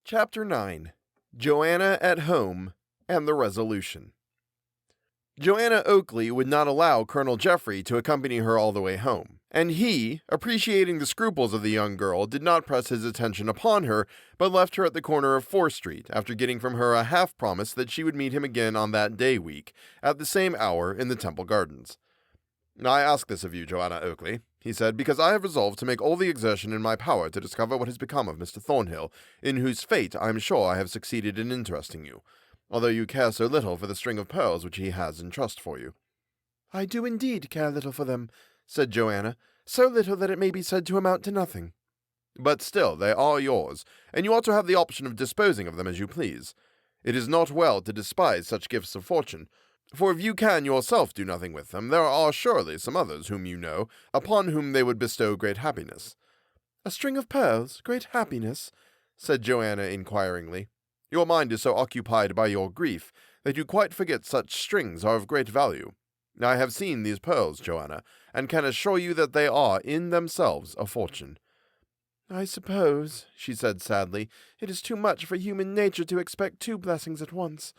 Chapter 9. Johanna at Home and the Resolution. Johanna Oakley would not allow Colonel Jeffrey to accompany her all the way home, and he, appreciating the scruples of the young girl, did not press his attention upon her, but left her at the corner of 4th Street, after getting from her a half-promise that she would meet him again on that day week, at the same hour in the Temple Gardens. "I ask this of you, Johanna Oakley," he said, "because I have resolved to make all the exertion in my power to discover what has become of Mr. Thornhill, in whose fate I am sure I have succeeded in interesting you, although you care so little for the string of pearls which he has in trust for you." "I do indeed care little for them," said Johanna, "so little that it may be said to amount to nothing." "But still, they are yours, and you ought to have the option of disposing of them as you please. It is not well to despise such gifts of fortune, for if you can yourself do nothing with them, there are surely some others whom you know, upon whom they would bestow great happiness." "A string of pearls, great happiness?" said Johanna inquiringly. "Your mind is so occupied by your grief that you quite forget such strings are of great value. I have seen these pearls, Johanna, and can assure you that they are, in themselves, a fortune." "I suppose," she said sadly, "it is too much for human nature to expect two blessings at once.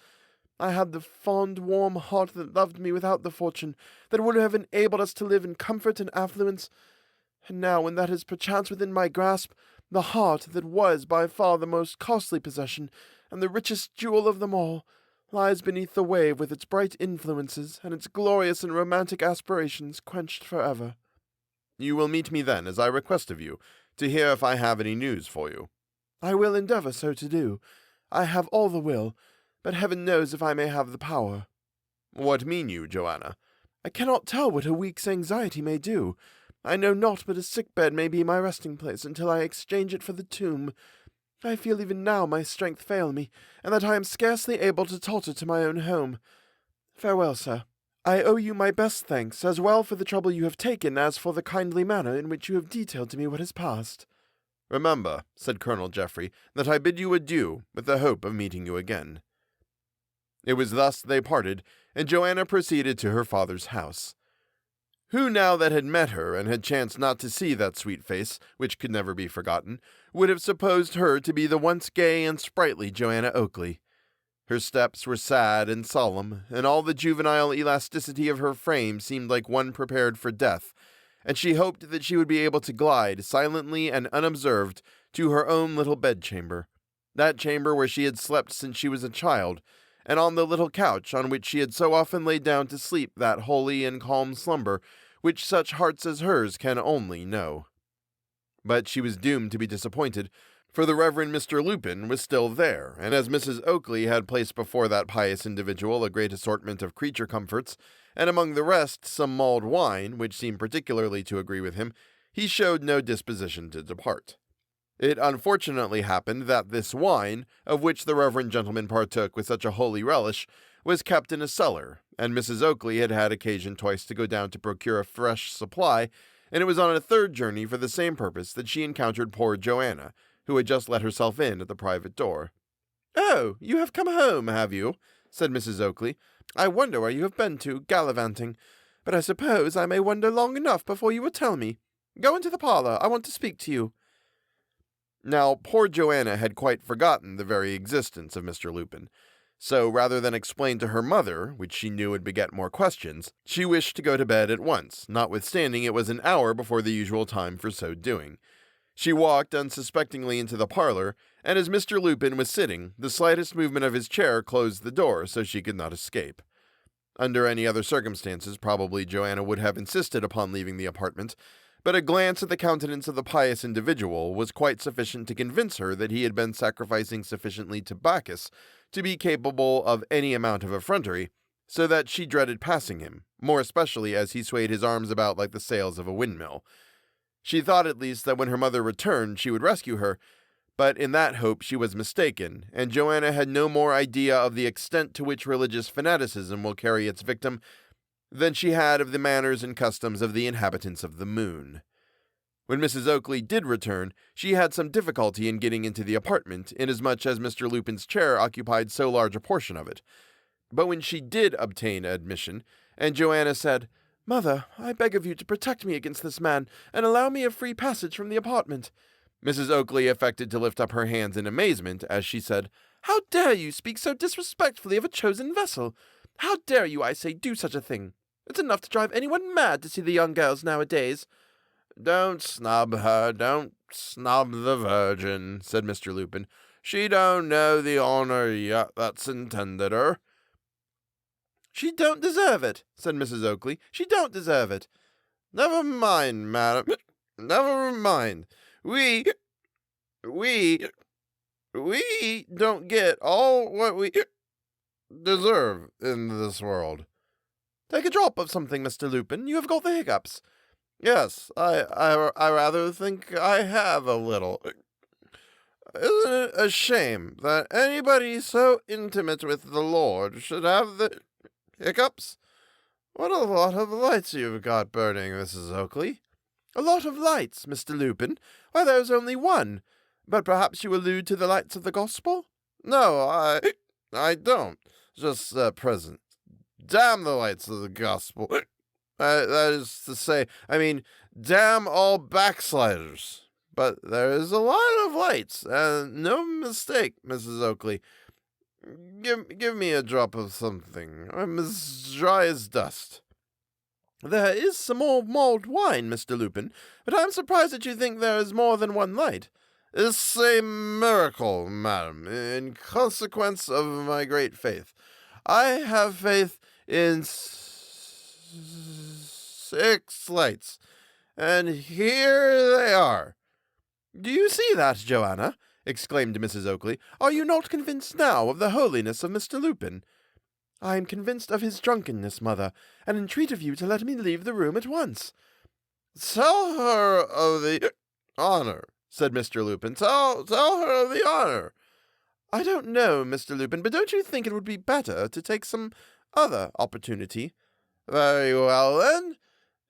I had the fond, warm heart that loved me without the fortune, that would have enabled us to live in comfort and affluence. And now, when that is perchance within my grasp, the heart that was by far the most costly possession, and the richest jewel of them all, lies beneath the wave with its bright influences, and its glorious and romantic aspirations quenched forever." "You will meet me then, as I request of you, to hear if I have any news for you." "I will endeavor so to do. I have all the will, but heaven knows if I may have the power." "What mean you, Johanna?" "I cannot tell what a week's anxiety may do. I know not but a sick-bed may be my resting-place until I exchange it for the tomb. I feel even now my strength fail me, and that I am scarcely able to totter to my own home. Farewell, sir. I owe you my best thanks, as well for the trouble you have taken as for the kindly manner in which you have detailed to me what has passed." "Remember," said Colonel Jeffrey, "that I bid you adieu, with the hope of meeting you again." It was thus they parted, and Johanna proceeded to her father's house. Who now that had met her, and had chanced not to see that sweet face, which could never be forgotten, would have supposed her to be the once gay and sprightly Johanna Oakley? Her steps were sad and solemn, and all the juvenile elasticity of her frame seemed like one prepared for death, and she hoped that she would be able to glide, silently and unobserved, to her own little bedchamber, that chamber where she had slept since she was a child, and on the little couch on which she had so often laid down to sleep that holy and calm slumber which such hearts as hers can only know. But she was doomed to be disappointed, for the Reverend Mr. Lupin was still there, and as Mrs. Oakley had placed before that pious individual a great assortment of creature comforts, and among the rest some mulled wine, which seemed particularly to agree with him, he showed no disposition to depart. It unfortunately happened that this wine, of which the reverend gentleman partook with such a holy relish, was kept in a cellar, and Mrs. Oakley had had occasion twice to go down to procure a fresh supply, and it was on a third journey for the same purpose that she encountered poor Johanna, who had just let herself in at the private door. "Oh, you have come home, have you?" said Mrs. Oakley. "I wonder where you have been to, gallivanting. But I suppose I may wonder long enough before you will tell me. Go into the parlor, I want to speak to you." Now, poor Johanna had quite forgotten the very existence of Mr. Lupin, so rather than explain to her mother, which she knew would beget more questions, she wished to go to bed at once, notwithstanding it was an hour before the usual time for so doing. She walked unsuspectingly into the parlor, and as Mr. Lupin was sitting, the slightest movement of his chair closed the door so she could not escape. Under any other circumstances, probably Johanna would have insisted upon leaving the apartment, but a glance at the countenance of the pious individual was quite sufficient to convince her that he had been sacrificing sufficiently to Bacchus to be capable of any amount of effrontery, so that she dreaded passing him, more especially as he swayed his arms about like the sails of a windmill. She thought at least that when her mother returned she would rescue her, but in that hope she was mistaken, and Johanna had no more idea of the extent to which religious fanaticism will carry its victim than she had of the manners and customs of the inhabitants of the moon. When Mrs. Oakley did return, she had some difficulty in getting into the apartment, inasmuch as Mr. Lupin's chair occupied so large a portion of it. But when she did obtain admission, and Johanna said, "Mother, I beg of you to protect me against this man, and allow me a free passage from the apartment," Mrs. Oakley affected to lift up her hands in amazement as she said, "How dare you speak so disrespectfully of a chosen vessel? How dare you, I say, do such a thing? It's enough to drive anyone mad to see the young girls nowadays." "Don't snub her, don't snub the Virgin," said Mr. Lupin. "She don't know the honor yet that's intended her." "She don't deserve it," said Mrs. Oakley. "She don't deserve it." "Never mind, madam. Never mind. We don't get all what we deserve in this world." "Take a drop of something, Mr. Lupin. You have got the hiccups." "Yes, I rather think I have a little. Isn't it a shame that anybody so intimate with the Lord should have the hiccups? What a lot of lights you've got burning, Mrs. Oakley." "A lot of lights, Mr. Lupin? Why, there's only one. But perhaps you allude to the lights of the gospel?" "No, I don't. Just present. Damn the lights of the gospel. That is to say, I mean, damn all backsliders. But there is a lot of lights, and no mistake, Mrs. Oakley. Give me a drop of something. I'm as dry as dust." "There is some more mulled wine, Mr. Lupin, but I am surprised that you think there is more than one light." "It's a miracle, madam, in consequence of my great faith. I have faith in 6 lights, and here they are." "Do you see that, Johanna?" exclaimed Mrs. Oakley. "Are you not convinced now of the holiness of Mr. Lupin?" "I am convinced of his drunkenness, mother, and entreat of you to let me leave the room at once." "Tell her of the honor," said Mr. Lupin. Tell her of the honor." "I don't know, Mr. Lupin, but don't you think it would be better to take some other opportunity?" "Very well, then.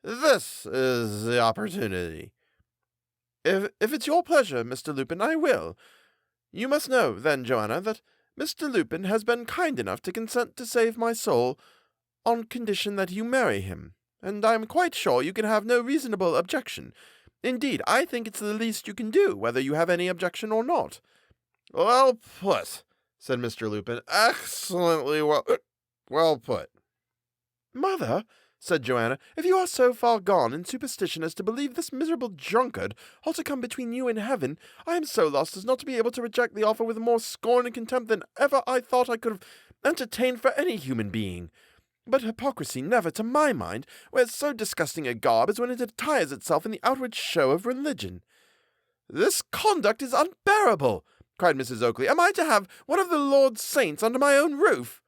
This is the opportunity." If it's your pleasure, Mr. Lupin, I will. You must know, then, Johanna, that Mr. Lupin has been kind enough to consent to save my soul on condition that you marry him, and I am quite sure you can have no reasonable objection. Indeed, I think it's the least you can do, whether you have any objection or not." "Well put," said Mr. Lupin. "Excellently well put." "Mother," said Johanna, "if you are so far gone in superstition as to believe this miserable drunkard ought to come between you and heaven, I am so lost as not to be able to reject the offer with more scorn and contempt than ever I thought I could have entertained for any human being. But hypocrisy never, to my mind, wears so disgusting a garb as when it attires itself in the outward show of religion." "This conduct is unbearable!" cried Mrs. Oakley. "Am I to have one of the Lord's saints under my own roof?"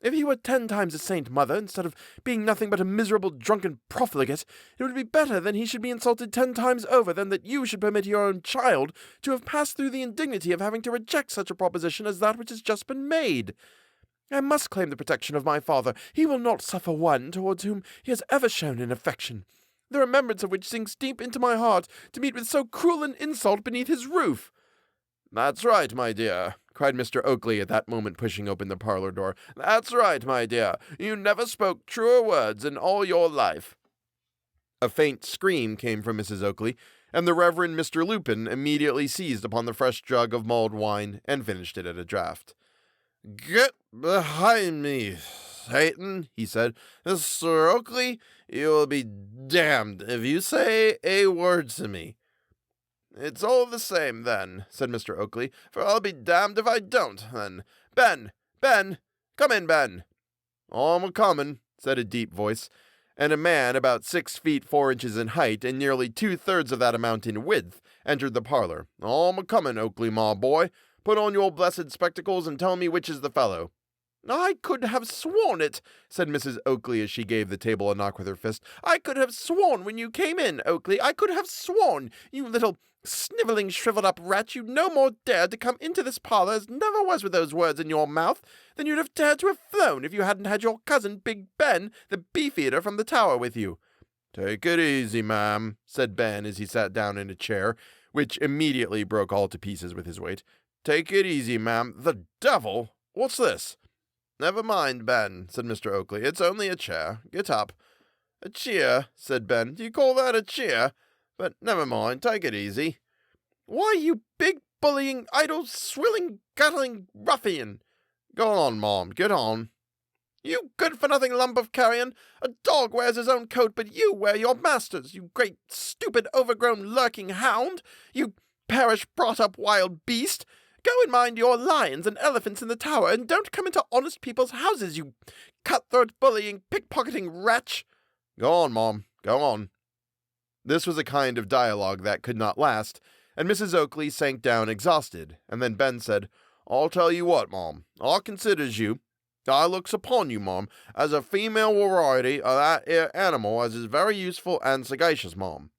"If he were 10 times a saint, mother, instead of being nothing but a miserable drunken profligate, it would be better that he should be insulted 10 times over than that you should permit your own child to have passed through the indignity of having to reject such a proposition as that which has just been made. I must claim the protection of my father. He will not suffer one towards whom he has ever shown an affection, the remembrance of which sinks deep into my heart, to meet with so cruel an insult beneath his roof." "That's right, my dear," cried Mr. Oakley at that moment, pushing open the parlor door. "That's right, my dear. You never spoke truer words in all your life." A faint scream came from Mrs. Oakley, and the Reverend Mr. Lupin immediately seized upon the fresh jug of mulled wine and finished it at a draught. "Get behind me, Satan," he said. "Mr. Oakley, you will be damned if you say a word to me." "It's all the same, then," said Mr. Oakley, "for I'll be damned if I don't, then. Ben! Come in, Ben!" "I'm a-comin'," said a deep voice, and a man about 6 feet 4 inches in height and nearly 2/3 of that amount in width entered the parlor. "I'm a-comin', Oakley, my boy. Put on your blessed spectacles and tell me which is the fellow." "I could have sworn it," said Mrs. Oakley as she gave the table a knock with her fist. "I could have sworn when you came in, Oakley. I could have sworn, you little snivelling, shriveled-up rat, you'd no more dared to come into this parlor as never was with those words in your mouth than you'd have dared to have flown if you hadn't had your cousin Big Ben, the beef-eater, from the tower with you." "Take it easy, ma'am," said Ben as he sat down in a chair, which immediately broke all to pieces with his weight. "Take it easy, ma'am. The devil! What's this?" "Never mind, Ben," said Mr. Oakley. "It's only a chair. Get up." "A cheer," said Ben. "Do you call that a cheer? But never mind. Take it easy." Why, you big, bullying, idle, swilling, guttling ruffian! Go on, Mom, get on. You good-for-nothing lump of carrion! A dog wears his own coat, but you wear your master's, you great, stupid, overgrown, lurking hound! You parish-brought-up wild beast! Go and mind your lions and elephants in the tower, and don't come into honest people's houses, you cutthroat, bullying, pickpocketing wretch! Go on, Mom, go on. This was a kind of dialogue that could not last, and Mrs. Oakley sank down exhausted, and then Ben said, I'll tell you what, Mom, I considers you, I looks upon you, Mom, as a female variety of that 'ere animal as is very useful and sagacious, Mom.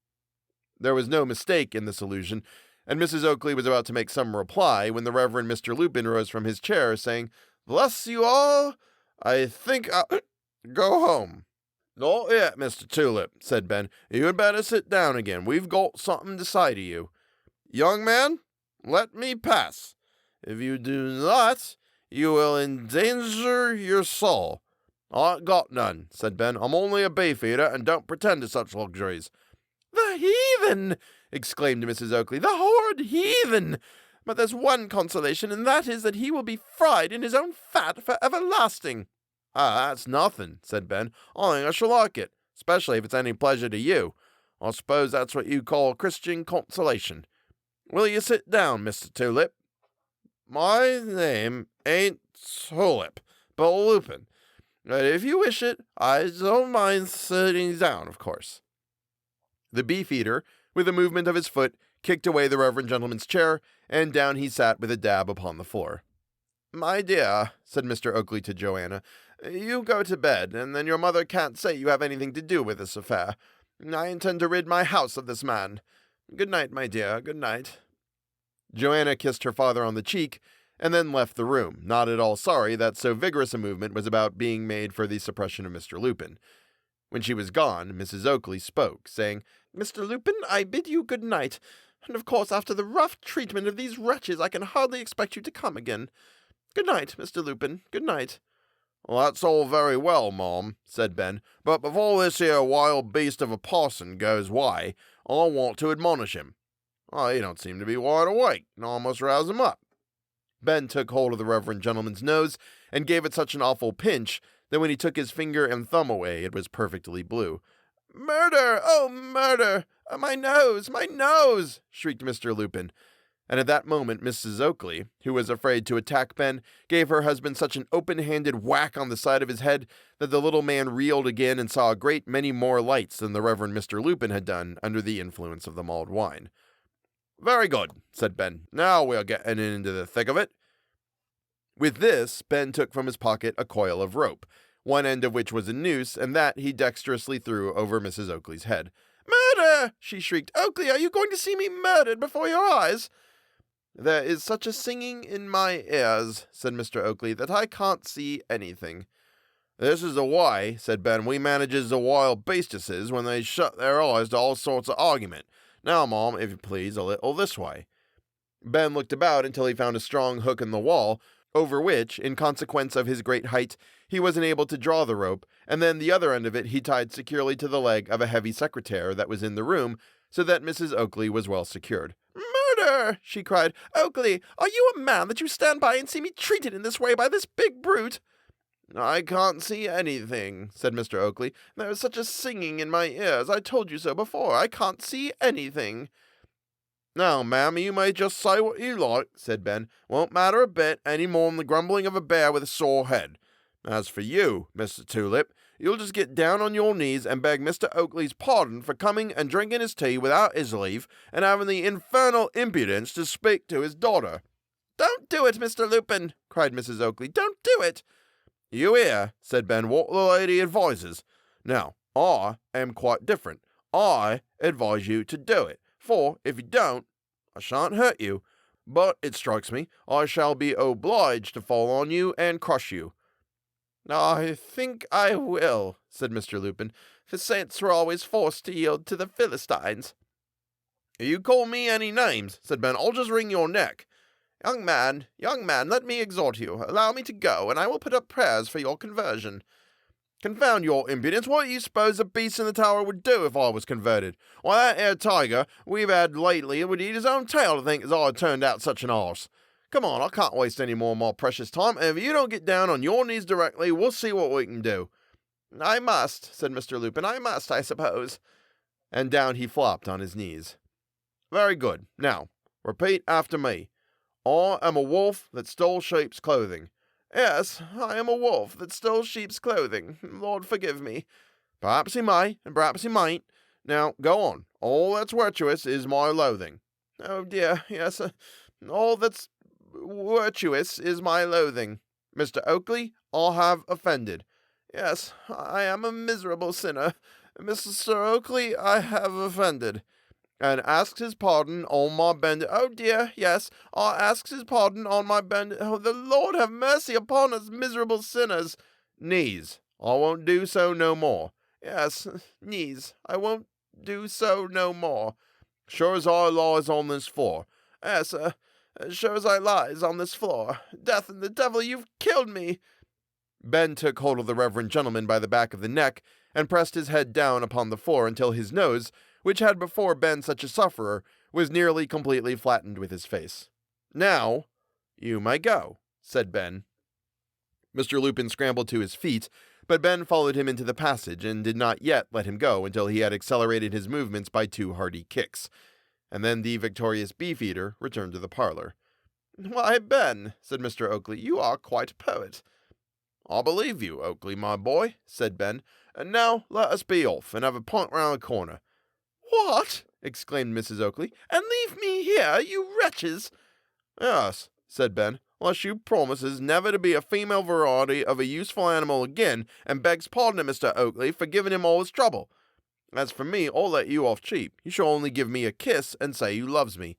There was no mistake in this allusion, and Mrs. Oakley was about to make some reply when the Reverend Mr. Lupin rose from his chair, saying, Bless you all, I think I'll go home. Not yet, Mr. Tulip, said Ben. You had better sit down again. We've got something to say to you. Young man, let me pass. If you do not, you will endanger your soul. I ain't got none, said Ben. I'm only a beefeater and don't pretend to such luxuries. The heathen! Exclaimed Mrs. Oakley. The horrid heathen! But there's one consolation, and that is that he will be fried in his own fat for everlasting. Ah, that's nothing, said Ben. I think I shall like it, especially if it's any pleasure to you. I suppose that's what you call Christian consolation. Will you sit down, Mr. Tulip? My name ain't Tulip, but Lupin. But if you wish it, I don't mind sitting down, of course. The beefeater, with a movement of his foot, kicked away the reverend gentleman's chair, and down he sat with a dab upon the floor. My dear, said Mr. Oakley to Johanna, you go to bed, and then your mother can't say you have anything to do with this affair. I intend to rid my house of this man. Good night, my dear, good night. Johanna kissed her father on the cheek, and then left the room, not at all sorry that so vigorous a movement was about being made for the suppression of Mr. Lupin. When she was gone, Mrs. Oakley spoke, saying, Mr. Lupin, I bid you good night, and of course after the rough treatment of these wretches I can hardly expect you to come again. Good night, Mr. Lupin, good night. Well, that's all very well, Mom, said Ben, but before this here wild beast of a parson goes why, I want to admonish him. Oh, he don't seem to be wide awake, and I must rouse him up. Ben took hold of the reverend gentleman's nose, and gave it such an awful pinch, that when he took his finger and thumb away, it was perfectly blue. Murder! Oh, murder! My nose! My nose! Shrieked Mr. Lupin. And at that moment Mrs. Oakley, who was afraid to attack Ben, gave her husband such an open-handed whack on the side of his head that the little man reeled again and saw a great many more lights than the Reverend Mr. Lupin had done under the influence of the mulled wine. Very good, said Ben. Now we are getting into the thick of it. With this, Ben took from his pocket a coil of rope, one end of which was a noose, and that he dexterously threw over Mrs. Oakley's head. Murder! She shrieked. Oakley, are you going to see me murdered before your eyes? There is such a singing in my ears, said Mr. Oakley, that I can't see anything. This is the way, said Ben, we manages the wild beastuses when they shut their eyes to all sorts of argument. Now, Mom, if you please, a little this way. Ben looked about until he found a strong hook in the wall, over which, in consequence of his great height, he was unable to draw the rope, and then the other end of it he tied securely to the leg of a heavy secretaire that was in the room, so that Mrs. Oakley was well secured. Murder! She cried. Oakley, are you a man that you stand by and see me treated in this way by this big brute? I can't see anything, said Mr. Oakley. There is such a singing in my ears. I told you so before. I can't see anything. Now, ma'am, you may just say what you like, said Ben. Won't matter a bit any more than the grumbling of a bear with a sore head. As for you, Mr. Tulip, you'll just get down on your knees and beg Mr. Oakley's pardon for coming and drinking his tea without his leave and having the infernal impudence to speak to his daughter. Don't do it, Mr. Lupin, cried Mrs. Oakley. Don't do it. You hear, said Ben, what the lady advises. Now, I am quite different. I advise you to do it, for if you don't, I shan't hurt you, but it strikes me I shall be obliged to fall on you and crush you. I think I will, said Mr. Lupin. The saints were always forced to yield to the Philistines. You call me any names, said Ben. I'll just wring your neck. Young man, let me exhort you. Allow me to go, and I will put up prayers for your conversion. Confound your impudence, what do you suppose the beast in the tower would do if I was converted? Why, that 'ere tiger we've had lately would eat his own tail to think as I had turned out such an arse. Come on, I can't waste any more of my precious time, and if you don't get down on your knees directly, we'll see what we can do. I must, said Mr. Lupin, I must, I suppose. And down he flopped on his knees. Very good. Now, repeat after me. I am a wolf that stole sheep's clothing. Yes, I am a wolf that stole sheep's clothing. Lord forgive me. Perhaps he may, and perhaps he mayn't. Now, go on. All that's virtuous is my loathing. Oh dear, yes, all that's virtuous is my loathing. Mr. Oakley, I have offended. Yes, I am a miserable sinner. Mr. Oakley, I have offended. And asks his pardon on my bended. Oh dear, yes, I asks his pardon on my bended. Oh, the Lord have mercy upon us miserable sinners. Knees, I won't do so no more. Yes, knees, I won't do so no more. Sure as I lies on this floor. Yes, sure as I lies on this floor. Death and the devil, you've killed me. Ben took hold of the reverend gentleman by the back of the neck and pressed his head down upon the floor until his nose, which had before been such a sufferer, was nearly completely flattened with his face. Now, you may go, said Ben. Mr. Lupin scrambled to his feet, but Ben followed him into the passage and did not yet let him go until he had accelerated his movements by 2 hearty kicks. And then the victorious beefeater returned to the parlor. Why, Ben, said Mr. Oakley, you are quite a poet. I believe you, Oakley, my boy, said Ben. And now let us be off and have a punt round the corner. What? Exclaimed Mrs. Oakley. And leave me here, you wretches? Yes, said Ben, unless you promises never to be a female variety of a useful animal again, and begs pardon of Mr. Oakley for giving him all his trouble. As for me, I'll let you off cheap. You shall only give me a kiss and say you loves me.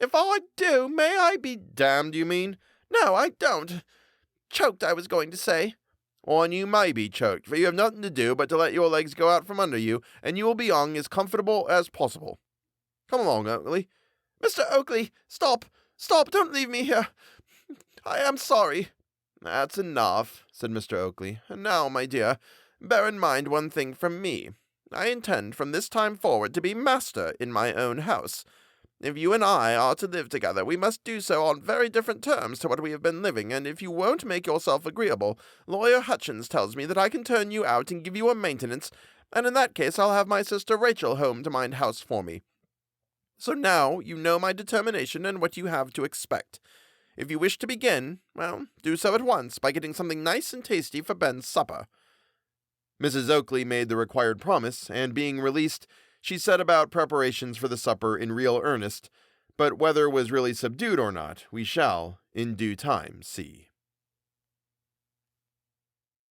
If I do, may I be damned, you mean? No, I don't. Choked, I was going to say. And you may be choked, for you have nothing to do but to let your legs go out from under you, and you will be hung as comfortable as possible. Come along, Oakley. Mr. Oakley, stop, don't leave me here. I am sorry. That's enough, said Mr. Oakley. And now, my dear, bear in mind one thing from me. I intend from this time forward to be master in my own house. If you and I are to live together, we must do so on very different terms to what we have been living, and if you won't make yourself agreeable, Lawyer Hutchins tells me that I can turn you out and give you a maintenance, and in that case I'll have my sister Rachel home to mind house for me. So now you know my determination and what you have to expect. If you wish to begin, well, do so at once by getting something nice and tasty for Ben's supper. Mrs. Oakley made the required promise, and being released, she set about preparations for the supper in real earnest, but whether was really subdued or not, we shall, in due time, see.